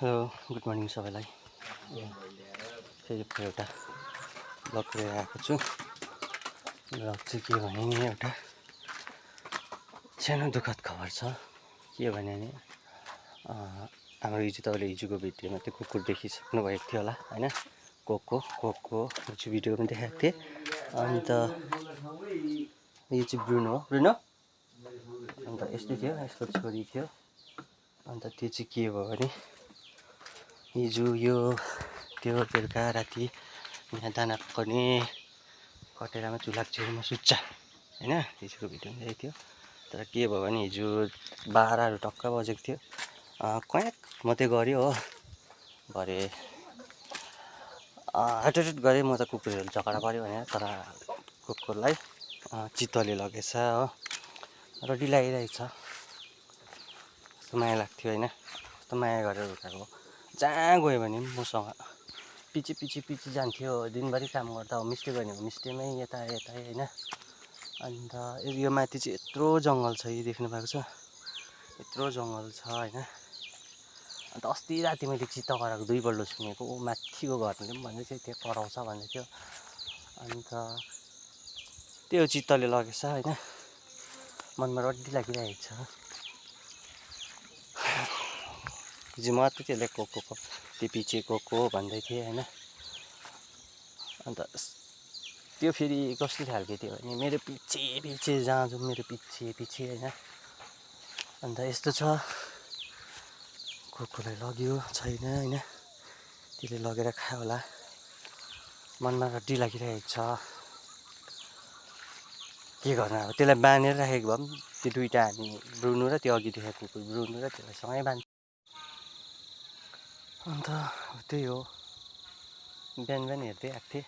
Hello good morning सबैलाई। फेरि एउटा ब्लग लिएर आएको छु। ब्लग चाहिँ के भने नि एउटा सानो दुःखद खबर छ। के भने नि हाम्रो हिजो तपाईँले हिजोको भिडियोमा त्यो कुकुर देखिसक्नु भएको थियो होला होइन। कोको हिजो भिडियो पनि देखाएको थिएँ। अन्त यो चाहिँ ब्रुनो अन्त यस्तै थियो, यसको छोरी थियो। अन्त त्यो चाहिँ के भयो भने हिजो यो त्यो बेलुका राति यहाँ दाना पकाउने कटेरामा चुलाको छेउमा सुत्छ होइन। हिजोको भिडियो पनि थियो। तर के भयो भने हिजो 12 टक्क बजेको थियो। क्याक मात्रै गऱ्यो हो, भरे एटिट्युड गरेँ म त कुकुरहरू झगडा पऱ्यो भनेर। तर कुकुरलाई चितुवाले लगेछ हो, रडी लगाइरहेछ। कस्तो माया लाग्थ्यो होइन, कस्तो माया गरेर उठाएको। जहाँ गयो भने पनि मसँग पछि जान्थ्यो। दिनभरि काम गर्दा होमस्टे गयो भने होमस्टेमै यता होइन। अन्त यो माथि चाहिँ यत्रो जङ्गल छ, यो देख्नु भएको छ, यत्रो जङ्गल छ होइन। अन्त अस्ति राति मैले चित्त कराएको 2 पल्ट सुनेको। माथिको घरले पनि भन्दै थियो त्यो कराउँछ भन्दै थियो। अन्त त्यो चित्तले लगेछ होइन। मनमा रड्डी लागिरहेको छ। हिजो मात्रै त्यसले कोको त्यो पछि कोको भन्दै थिएँ होइन। अन्त त्यो फेरि कस्तो खालको थियो भने मेरो पछि जहाँ जाउँ मेरो पछि होइन। अन्त यस्तो छ, कोकोलाई लग्यो छैन होइन, त्यसले लगेर खायो होला। मनमा रड्डी लागिरहेको छ। के गर्नु अब, त्यसलाई बाँधेर राखेको भए पनि त्यो दुइटा हामी ब्रुनो र त्यो अघि देखाएको कुकुर ब्रुनो र त्यसलाई सँगै बाँध्छ। अन्त त्यही हो, बिहान हेर्दै आएको थिएँ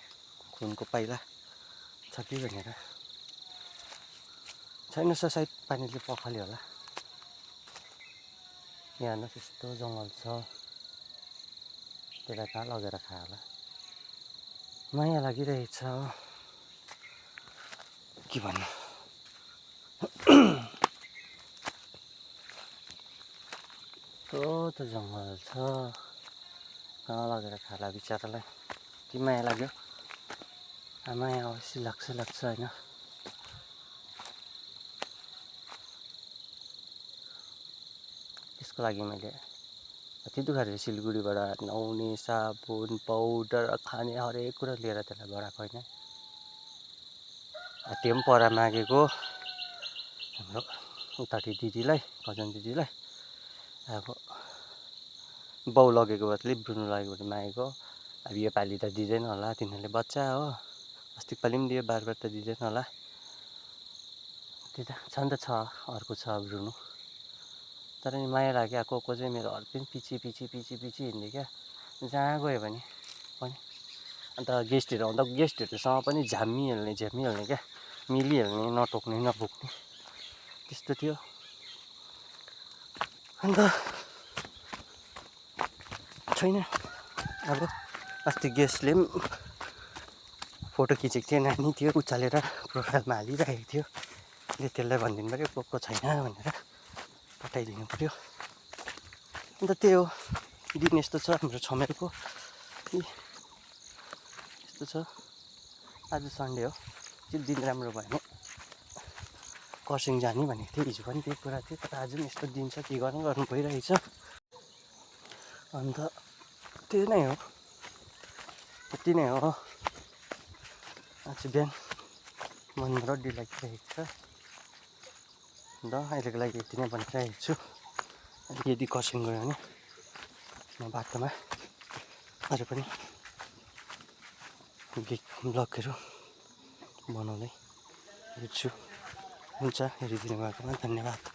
खुनको पाइला छ कि भनेर। छैन सायद पानीले पखाल्यो होला। यहाँ हेर्नुहोस् यस्तो जङ्गल छ, त्यसलाई कहाँ लगेर खायो होला। माया लागिरहेछ, के भन्नु। त जङ्गल छ, कहाँ लगेर खाला बिचरालाई। के माया लाग्यो, माया अवश्य लाग्छ होइन। त्यसको लागि मैले कति दुःखले सिलगढीबाट नुहाउने साबुन पाउडर खाने हरेक कुरा लिएर त्यसलाई बढाएको होइन। त्यो पनि पर मागेको हाम्रो उताटी दिदीलाई, कजन दिदीलाई। अब बाउ लगेको बदली ब्रुनो लगेको बदली मागेको। अब योपालि त दिँदैन होला, तिनीहरूले बच्चा हो। अस्तिको पालि पनि दियो, बार त दिँदैन होला। त्यही त छन् त छ, अर्को छ ब्रुनो। तर नि माया लाग्यो। कोको चाहिँ मेरो हस्बेन्ड पछि हिँड्ने क्या, जहाँ गयो भने पनि। अन्त गेस्टहरू आउँदा गेस्टहरूसँग पनि झ्याम्मिहाल्ने क्या, मिलिहाल्ने, नटोक्ने नभुक्ने त्यस्तो थियो। अन्त छैन अब, अस्ति गेस्टले पनि फोटो खिचेको थियो, नानी थियो उचालेर प्रोफाइलमा हालिराखेको थियो। त्यसलाई भनिदिनु पऱ्यो कोको छैन भनेर, पठाइदिनु पऱ्यो। अन्त त्यही हो, दिन यस्तो छ हाम्रो छमेलको। यस्तो छ, आज सन्डे हो, दिन राम्रो भयो भने खरसाङ जाने भनेको थिएँ। हिजो पनि त्यही कुरा थियो, तर आज पनि यस्तो दिन छ, के गर्नु भइरहेछ। अन्त त्यही नै हो, यति नै हो। आज बिहान मनमा रड्डी लागिरहेको छ। अन्त अहिलेको लागि यति नै भनिरहेको छु। यदि खरसाङ गयो भने म बाटोमा अरू पनि ब्लगहरू बनाउँदै हिँड्छु। हुन्छ, हेरिदिनु भएकोमा धन्यवाद।